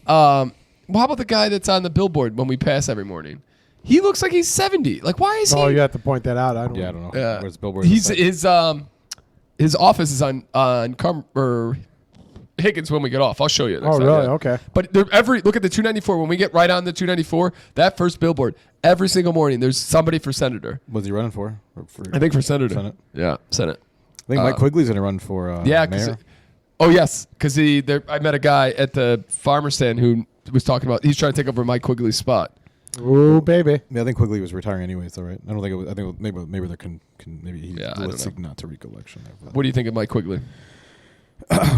Well, how about the guy that's on the billboard when we pass every morning? He looks like he's 70. Like, why is he? Oh, you have to point that out. I don't know. Yeah. Where's Billboard? His office is on Higgins when we get off. I'll show you. Next Oh, time, really? yeah. Okay. But look at the 294 when we get right on the 294. That first billboard every single morning. There's somebody for senator. What's he running for? I think for senator. Senate. Yeah, Senate. I think Mike Quigley's going to run for Yeah, mayor. because I met a guy at the farmer stand who was talking about he's trying to take over Mike Quigley's spot. Ooh, baby. Yeah, I think Quigley was retiring anyways, though, right? I don't think it was. I think maybe there maybe he Yeah, I don't seek know. not to re-election. What do you think of Mike Quigley?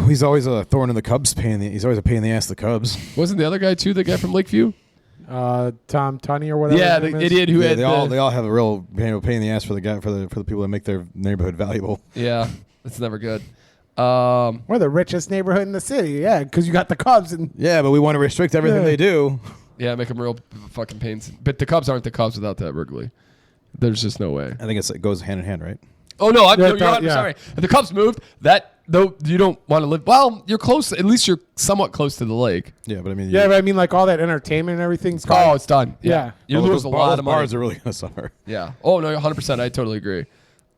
He's always a thorn in the Cubs. He's always a pain in the ass. The Cubs. Wasn't the other guy too the guy from Lakeview? Tom Tunney or whatever. Yeah, his name the is. idiot who had they all have a real pain in the ass for the guy for the people that make their neighborhood valuable. Yeah, that's never good. We're the richest neighborhood in the city. Yeah, because you got the Cubs and Yeah, but we want to restrict everything Yeah. they do. Yeah, make them real fucking pains. But the Cubs aren't the Cubs without that Wrigley. There's just no way. I think it goes hand in hand, right? Oh no, Yeah, I'm yeah. sorry. If the Cubs moved, that though you don't want to live. Well, you're close. At least you're somewhat close to the lake. Yeah, but I mean, but I mean, like all that entertainment and everything's Oh, gone. it's done. Yeah. you lose a lot of money. Bars are really going to suffer. Yeah. Oh no, 100%. I totally agree.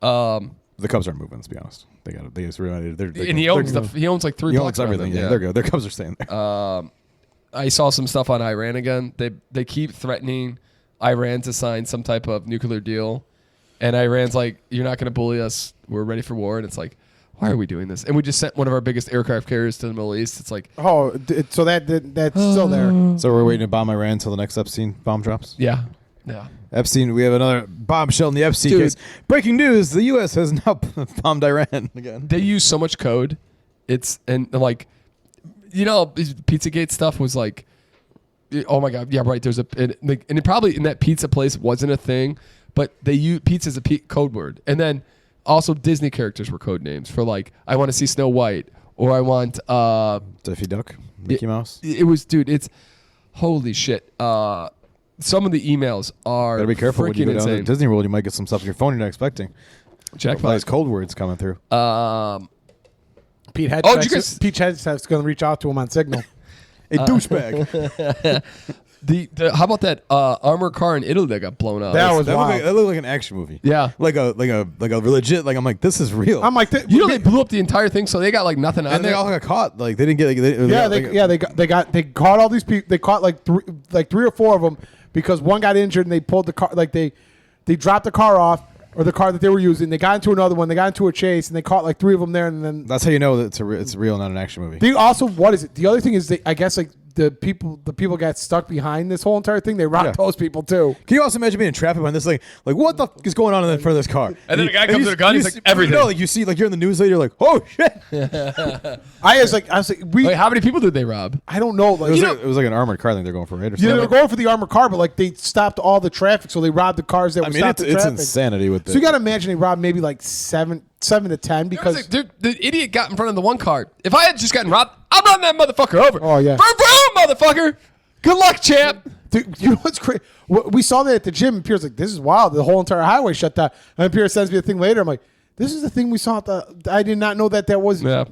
The Cubs aren't moving. Let's be honest. They got it. They just realized they're And he owns he owns like 3 he blocks owns around everything. them. Yeah, they're good. Their Cubs are staying there. I saw some stuff on Iran again. They keep threatening Iran to sign some type of nuclear deal, and Iran's like, "You're not going to bully us. We're ready for war." And it's like, why are we doing this? And we just sent one of our biggest aircraft carriers to the Middle East. It's like, So that's still there. So we're waiting to bomb Iran until the next Epstein bomb drops. yeah. Epstein, we have another bombshell in the Epstein Dude. case. Breaking news: the U.S. has now bombed Iran again. They use so much code. Like, Pizzagate stuff was like, oh my god, yeah, right. There's and it probably in that pizza place wasn't a thing, but they use pizza as a code word, and then also Disney characters were code names for like I want to see Snow White or I want Daffy Duck, Mickey Mouse. It was, dude. It's holy shit. Some of the emails are Gotta be careful when you freaking go down to insane. Disney World. You might get some stuff on your phone you're not expecting. Jackpot. These cold words coming through. Pete Oh, did you guys- Headset's going to reach out to him on Signal. A douchebag. The how about that armor car in Italy that got blown up? That was that wild. looked like an action movie. Yeah. Like a legit. Like I'm like, this is real. I'm like, You know they blew up the entire thing, so they got like nothing out and of they it. all got caught. Like they didn't get. they caught all these people. They caught like three or four of them because one got injured and they pulled the car. Like they dropped the car off or the car that they were using. They got into another one. They got into a chase and they caught like three of them there. And then That's how you know that it's real, not an action movie. they also, what is it? The other thing is I guess like the people got stuck behind this whole entire thing. They robbed those people too. Can you also imagine being trapped behind this thing? Like, what the fuck is going on in front of this car? And then a guy comes with a gun. He's like, everything. No, like you see, like you're in the news later. You're like, oh shit! I was like, Wait, how many people did they rob? I don't know. Like, It was like an armored car thing they're going for, right? Or they were something. going for the armored car, but like they stopped all the traffic, so they robbed the cars that were I mean, stopped it's the traffic. insanity with So you got to imagine they robbed maybe like seven to 10 because Like, dude, the idiot got in front of the one car. If I had just gotten robbed, I'd run that motherfucker over. Oh, yeah. Vroom, vroom, motherfucker. Good luck, champ. Dude, you know what's crazy? We saw that at the gym, and Pierre's like, "This is wild." The whole entire highway shut down. And Pierre sends me a thing later. I'm like, "This is the thing we saw at the." I did not know that was. Yeah.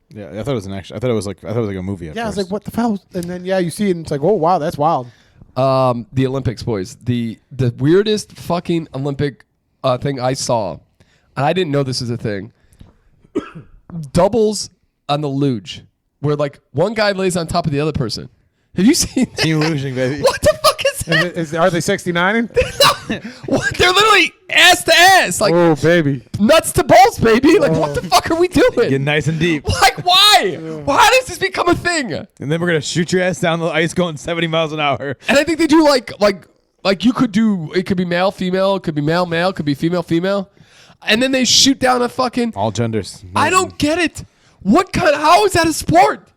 Yeah, I thought it was an action. I thought it was like a movie. Yeah, I was like, "What the hell?" And then you see it, and it's like, "Oh wow, that's wild." The Olympics, boys. The weirdest fucking Olympic thing I saw, and I didn't know this is a thing. Doubles on the luge, where like one guy lays on top of the other person. Have you seen that? Team losing, baby. What the fuck is that? Are they 69? What? They're literally ass to ass, like Oh baby. nuts to balls, baby. Like what the fuck are we doing? Get nice and deep, Like why? Why does this become a thing? And and then we're gonna shoot your ass down the ice going 70 miles an hour. I think they do like you could do. It could be male, female. It could be male, male. It could be female, female. And then they shoot down a fucking. All genders. I don't get it. How is that a sport?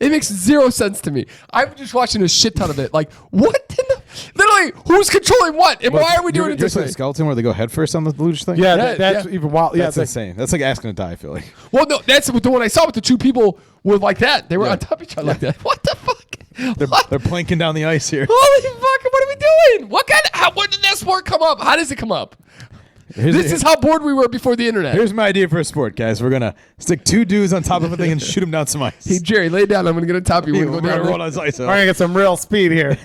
It makes zero sense to me. I'm just watching a shit ton of it. Like, what in the... Literally, who's controlling what? And why are we doing it this way? Skeleton where they go head first on the luge thing. Yeah, Yeah, that's yeah. even wild. Yeah, That's it's like, insane. That's like asking to die. I feel like. Well, no, that's the one I saw with the two people were like that. They were on top of each other like that. What the fuck? What? They're planking down the ice here. Holy fuck, what are we doing? When did that sport come up? How does it come up? This is how bored we were before the internet. Here's my idea for a sport, guys. We're gonna stick two dudes on top of a thing and shoot them down some ice. Hey, Jerry, lay down. I'm going to get on top of you. We're We're gonna gonna go roll down on this ice. we're gonna get some real speed here.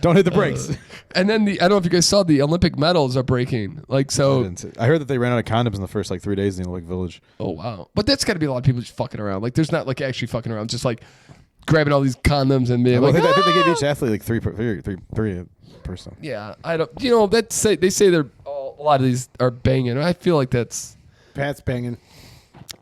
Don't hit the brakes. and then I don't know if you guys saw the Olympic medals are breaking. Like, so. I heard that they ran out of condoms in the first like 3 days in the Olympic Village. Oh, wow. But that's got to be a lot of people just fucking around. Like, there's not like actually fucking around. Just like grabbing all these condoms and being Well, like, I think they gave each athlete like three a person. yeah, I don't, they say they're, a lot of these are banging. I feel like that's Pat's banging.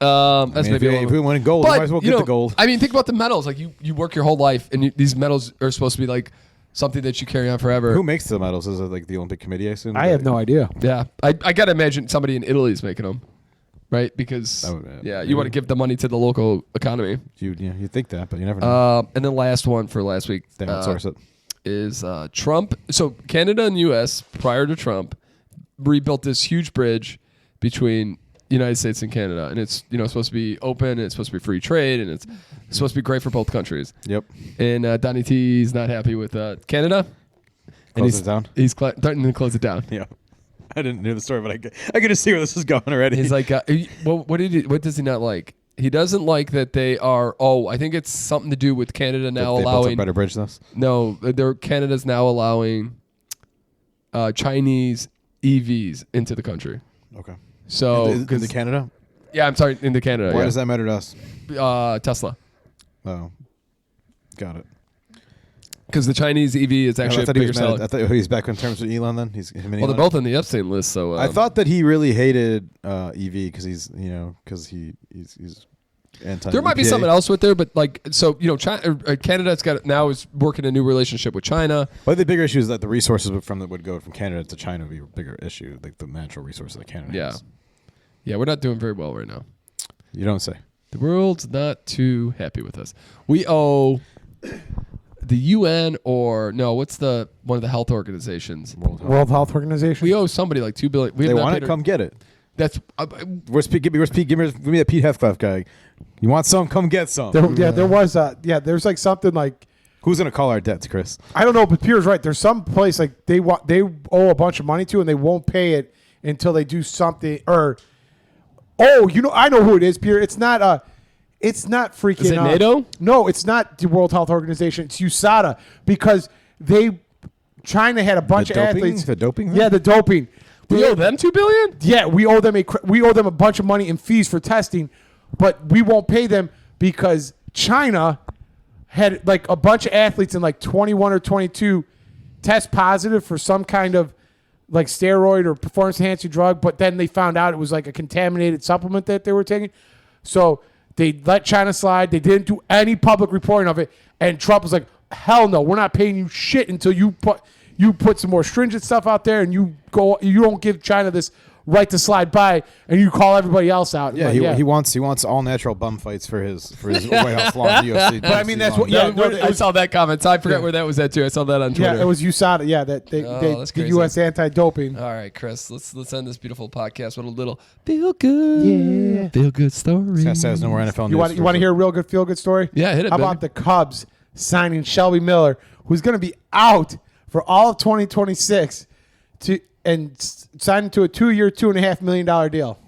that's If maybe a we little. win gold, we might as well get the gold. I mean, think about the medals. Like you work your whole life, and these medals are supposed to be like something that you carry on forever. Who makes the medals? Is it like the Olympic Committee? I assume. I have no idea. Yeah, I gotta imagine somebody in Italy is making them, right? Because Oh, yeah. you want to give the money to the local economy. You think that, but you never know. And then last one for last week They outsource it. is Trump. So Canada and U.S. prior to Trump rebuilt this huge bridge between United States and Canada, and it's supposed to be open, and it's supposed to be free trade, and it's supposed to be great for both countries. Yep. And Donnie T is not happy with Canada. And Close it down? He's starting to close it down. Yeah. I didn't know the story, but I could just see where this is going already. He's like, what does he not like? He doesn't like that they are. Oh, I think it's something to do with Canada now they built a allowing. better bridge than us. No, Canada's now allowing Chinese EVs into the country. Okay. So, Into Canada? yeah, I'm sorry, into Canada. Why yeah. does that matter to us? Tesla, Oh, got it. because the Chinese EV is actually I a thought he bigger was mad. seller. I thought he's back in terms with Elon. Then he's him and Well, they're Elon. both on the Epstein list. So I thought that he really hated EV because he's anti. there might be EPA. something else with there, but China, Canada's now is working a new relationship with China. But the bigger issue is that the resources would go from Canada to China would be a bigger issue, like the natural resources that Canada has. Yeah, we're not doing very well right now. You don't say. The world's not too happy with us. We owe the UN what's one of the health organizations? World Health. World Health Organization. We owe somebody like $2 billion. We They have not want paid it. her- Come get it. That's Where's Pete? Give me the Pete Heathcliff guy. You want some? Come get some. There was there's like something like, Who's gonna call our debts, Chris? I don't know, but Pierre's right. There's some place like they owe a bunch of money to, and they won't pay it until they do something. Or I know who it is, Pierre. It's not freaking. Is it NATO? No, it's not the World Health Organization. It's USADA, because China had a bunch of athletes. The doping thing? Yeah, the doping. we owe them $2 billion. Yeah, we owe them a bunch of money in fees for testing, but we won't pay them because China had like a bunch of athletes in like 21 or 22 test positive for some kind of like steroid or performance enhancing drug, but then they found out it was like a contaminated supplement that they were taking. So they let China slide. They didn't do any public reporting of it, and Trump was like, "Hell no, we're not paying you shit until you put some more stringent stuff out there, and you don't give China this right to slide by, and you call everybody else out." Yeah, like, he wants all natural bum fights for his White House long UFC. But I mean, that's what. Yeah, Yeah, I saw that comment. I forgot where that was at too. I saw that on Twitter. Yeah, it was USADA. Yeah, that's the crazy. U.S. anti-doping. All right, Chris. Let's end this beautiful podcast with a little feel good, feel good story. There's no more NFL You news. want to hear a real good feel good story? Yeah, hit it. How baby. about the Cubs signing Shelby Miller, who's going to be out for all of 2026, signing to a 2-year, $2.5 million deal,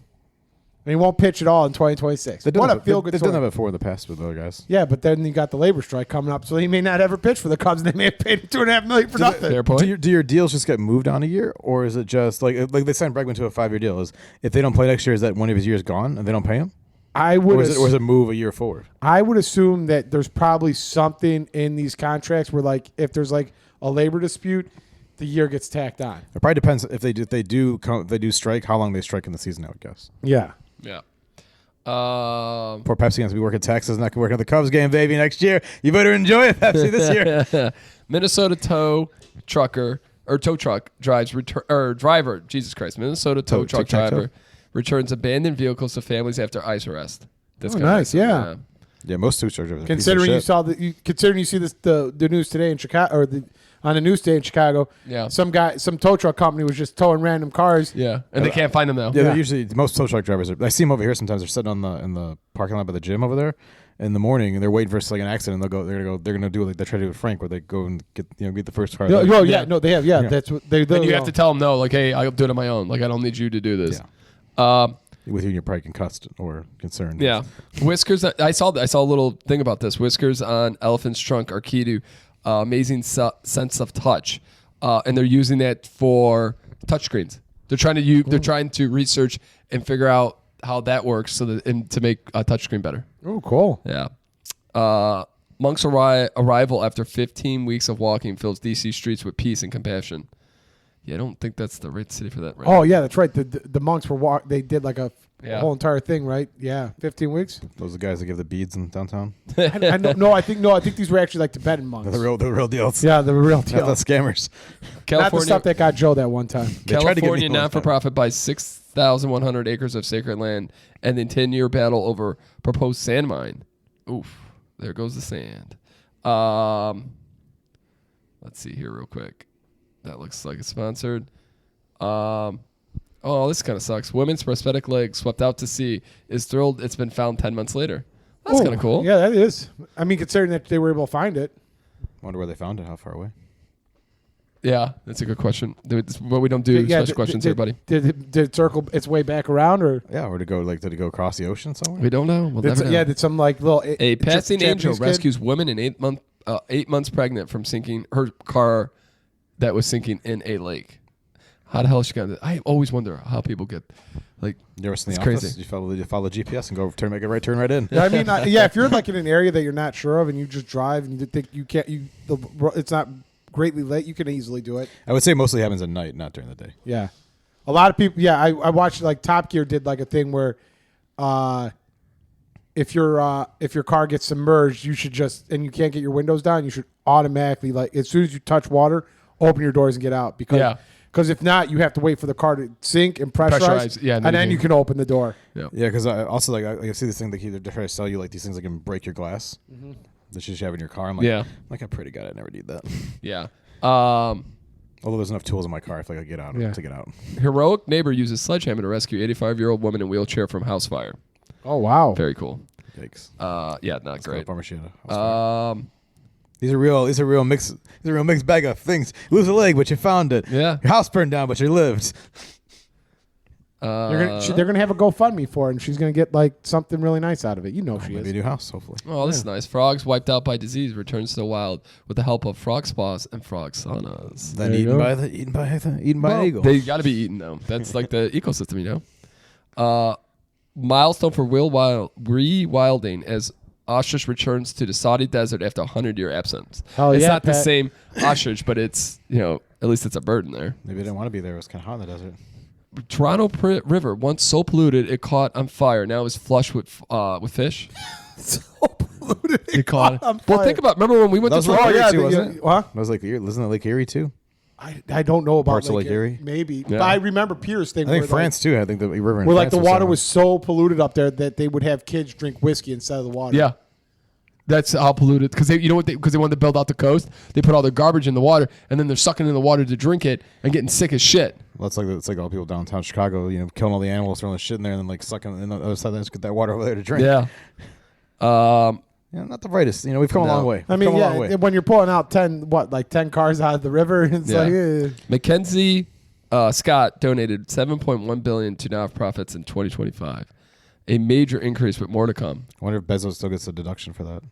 and he won't pitch at all in 2026. What a feel good They've story! done that before in the past with other guys. Yeah, but then you got the labor strike coming up, so he may not ever pitch for the Cubs. And they may have paid him $2.5 million for nothing. Fair point. Do your deals just get moved on a year, or is it just like they signed Bregman to a 5-year deal? Is if they don't play next year, is that one of his years gone and they don't pay him? Or is it move a year forward? I would assume that there's probably something in these contracts where, like, if there's like a labor dispute, the year gets tacked on. It probably depends if they do strike, how long they strike in the season, I would guess. Yeah. Yeah. Poor Pepsi has to be working Texas, not going to work at the Cubs game, baby, next year. You better enjoy it, Pepsi, this year. Minnesota tow truck driver. Jesus Christ. Minnesota tow truck driver returns abandoned vehicles to families after ICE arrest. That's Oh, kinda nice, yeah. Yeah, most tow truck drivers. Considering you see this the news today in Chicago, or on the news today in Chicago, Yeah. some tow truck company was just towing random cars. Yeah, and they can't find them now. Yeah, they're usually most tow truck drivers. I see them over here sometimes. They're sitting in the parking lot by the gym over there in the morning, and they're waiting for like an accident. They're gonna do like they try to do with Frank, where they go and get the first car. They have. Yeah, that's what they. And you have to tell them no, like, hey, I'll do it on my own. Like, I don't need you to do this. With you, you're probably concussed or concerned. Yeah, whiskers. I saw a little thing about this. Whiskers on elephant's trunk are key to amazing sense of touch, and they're using that for touchscreens. They're trying to research and figure out how that works to make a touchscreen better. Oh, cool. Yeah. Monk's arrival after 15 weeks of walking fills D.C. streets with peace and compassion. Yeah, I don't think that's the right city for that. Right? Oh yeah, that's right. The monks were they did like a whole entire thing, right? Yeah, 15 weeks. Those are the guys that give the beads in downtown. I think these were actually like Tibetan monks. The real deals. Yeah, the real deal. Not the scammers. Not the stuff that got Joe that one time. California not-for-profit buys 6,100 acres of sacred land and then 10-year battle over proposed sand mine. Oof, there goes the sand. Let's see here real quick. That looks like it's sponsored. This kind of sucks. Women's prosthetic leg swept out to sea is thrilled it's been found 10 months later. That's kind of cool. Yeah, that is. I mean, considering that they were able to find it. Wonder where they found it. How far away? Yeah, that's a good question. But we don't do special questions here, buddy. Did it circle its way back around, or or did it go across the ocean somewhere? We don't know. We'll never know. Yeah, did some like little a passing angel Japanese kid? rescues woman in 8 months pregnant from sinking her car that was sinking in a lake. How the hell is she gonna? I always wonder how people get like. You ever seen it's the crazy. office? You follow the GPS and go make a right turn right in. Yeah, I mean, if you're like in an area that you're not sure of and you just drive and you think you can't, it's not greatly late, you can easily do it. I would say mostly happens at night, not during the day. Yeah, a lot of people. Yeah, I watched like Top Gear did like a thing where, if your car gets submerged, you should and you can't get your windows down, you should automatically, like, as soon as you touch water, open your doors and get out because if not, you have to wait for the car to sink and pressurize, and then you can open the door. Yeah, because I also I see this thing that they're trying to sell you like these things that can break your glass. That you should have in your car. I'm like, I'm like, I pretty good. I never need that. Yeah. Although there's enough tools in my car, I feel like I get out Yeah. to get out. Heroic neighbor uses sledgehammer to rescue 85-year-old woman in wheelchair from house fire. Oh wow. Very cool. Yikes. Yeah, not great. Bummer she had a house fire. Um, These are real mixed bag of things. You lose a leg, but you found it. Yeah. Your house burned down, but you lived. They're gonna have a GoFundMe for it, and she's gonna get like something really nice out of it. You know she Maybe a is. new house, hopefully. Oh, this is nice. Frogs wiped out by disease returns to the wild with the help of frog spas and frog saunas. Then There you eaten go. by an eagle. They got to be eaten though. That's like the ecosystem, you know. Milestone for rewilding as ostrich returns to the Saudi desert after 100-year absence. Oh, it's yeah, not the Pat. same ostrich, but it's at least it's a bird in there. Maybe they didn't want to be there. It was kind of hot in the desert. Toronto River, once so polluted it caught on fire, now is flush with fish. So polluted. It caught. on Well, fire. think about. Remember when we went That to was Toronto? Lake Erie too, the- wasn't it? Huh? That was like Isn't it Lake Erie too? I don't know about Parts of Lake Erie? Maybe, Yeah. but I remember Pierce thing. I think where, France too. I think the river in where like France the was water something. was so polluted up there that they would have kids drink whiskey instead of the water. Yeah. That's how polluted, because you know what? Because they wanted to build out the coast, they put all their garbage in the water, and then they're sucking in the water to drink it and getting sick as shit. Well, it's like all the people downtown Chicago, killing all the animals, throwing the shit in there, and then like sucking. And the other side, they just get that water over there to drink. Yeah. Not the brightest. We've come a No. long way. I mean, We've come a long way. when you're pulling out 10 cars out of the river, it's Yeah. like, eh. Mackenzie Scott donated $7.1 billion to nonprofits in 2025, a major increase with more to come. I wonder if Bezos still gets a deduction for that.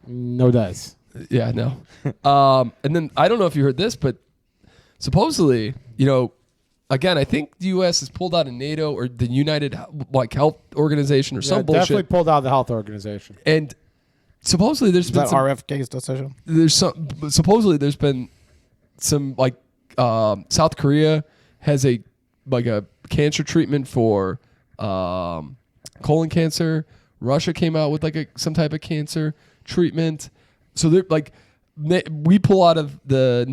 No dice. Yeah, no. And then I don't know if you heard this, but supposedly, again, I think the U.S. has pulled out of NATO or the United Health Organization or some Definitely bullshit. pulled out of the health organization. And supposedly there's Is been that some, RFK's decision? supposedly there's been some South Korea has a cancer treatment for colon cancer. Russia came out with some type of cancer treatment. So they're we pull out of the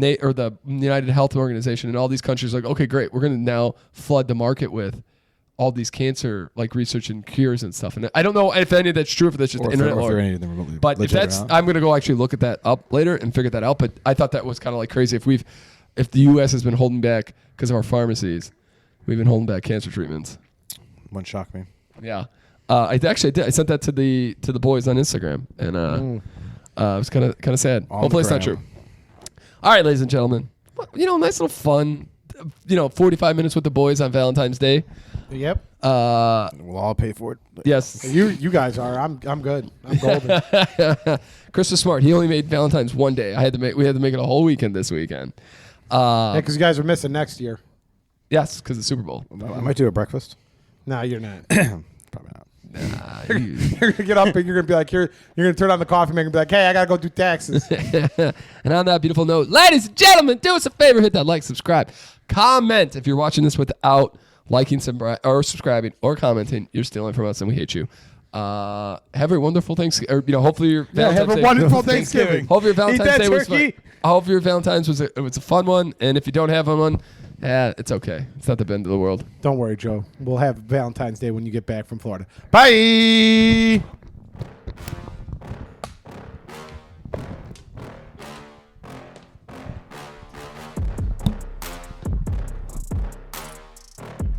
United Health Organization, and all these countries are like, okay, great, we're going to now flood the market with all these cancer research and cures and stuff. And I don't know if any of that's true, if that's just the internet lore. But if that's, I'm going to go actually look at that up later and figure that out. But I thought that was kind of crazy. If the U.S. has been holding back because of our pharmacies, we've been holding back cancer treatments. Wouldn't shock me. Yeah. I did. I sent that to the boys on Instagram, and it was kind of sad. On Hopefully the it's not gram. true. All right, ladies and gentlemen. Nice little fun. 45 minutes with the boys on Valentine's Day. Yep. We'll all pay for it. Yes. You guys are. I'm good. I'm golden. Chris was smart. He only made Valentine's one day. We had to make it a whole weekend this weekend. Because you guys are missing next year. Yes, because the Super Bowl. I might do a breakfast. No, you're not. Probably not. You're gonna get up and you're gonna be like, you're gonna turn on the coffee maker and be like, hey, I gotta go do taxes. And on that beautiful note, ladies and gentlemen, do us a favor, hit that like, subscribe, comment. If you're watching this without liking, or subscribing, or commenting, you're stealing from us, and we hate you. Have a wonderful Thanksgiving. Or hopefully your Valentine's have a Day. wonderful Thanksgiving. Hope your Valentine's Eat that Day was fun. turkey. I hope your Valentine's was a fun one. And if you don't have one, it's okay. It's not the end of the world. Don't worry, Joe. We'll have Valentine's Day when you get back from Florida. Bye.